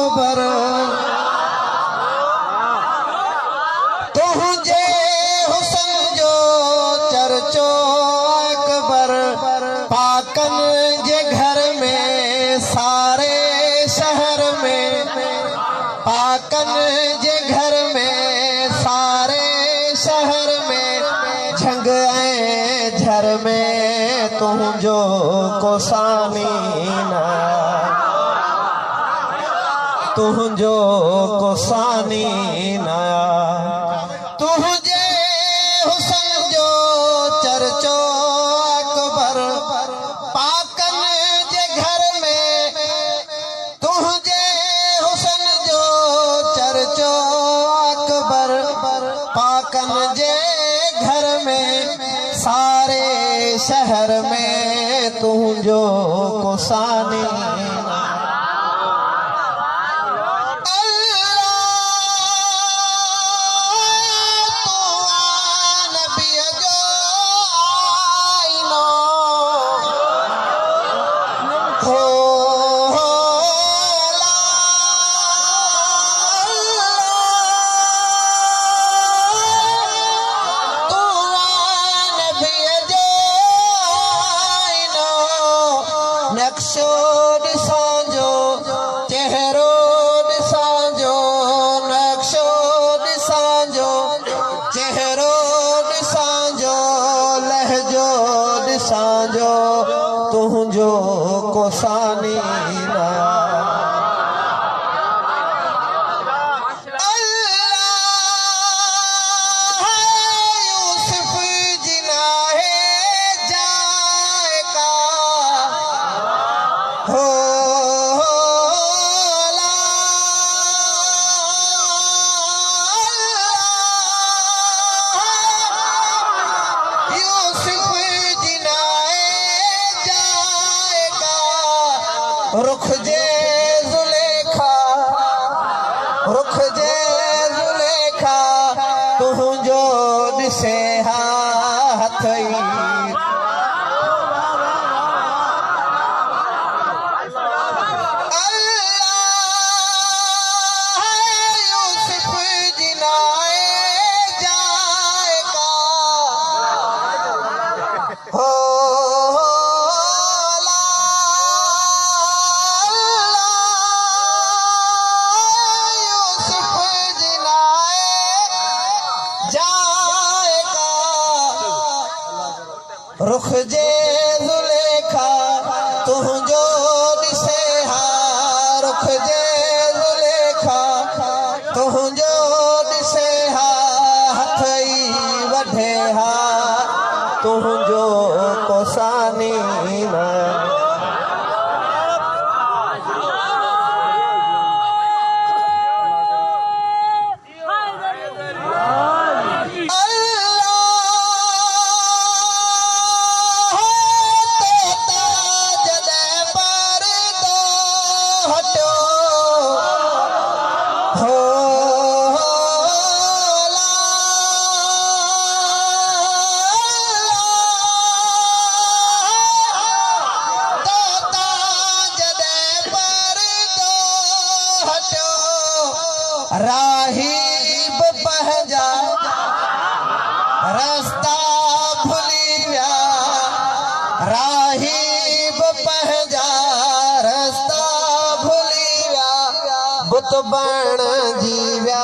अकबर तुझे हुसन जो चर्चो अकबर पाकन जे घर में सारे शहर में पाकन जे घर में सारे शहर में झंग ऐं झर में तुझो कोसानी ना तुझो कोसानी ना तुझे हुसन जो चर्चो अकबर पाकन जे घर में तुझे हुसन जो चर्चो अकबर पाकन जे घर में सारे शहर में तुझो कोसानी नक्शो ॾिसांजो चेहरो ॾिसांजो नक्शो ॾिसांजो चेहरो ॾिसांजो लहजो ॾिसांजो तुझो कोसानी ना रुख जे ज़ुलेखा रुख जे ज़ुलेखा तुझो ॾिसे हा हथई रुख जे ज़ुलेखा तुझो ॾिसे हा रुख जे ज़ुलेखा तुझो ॾिसे हा हथई वढे हा तुझो कोसानी ना राहीब पंहिंजा रास्ता भुली विया राहीब पंहिंजा रास्ता भुली विया बुत बणजी विया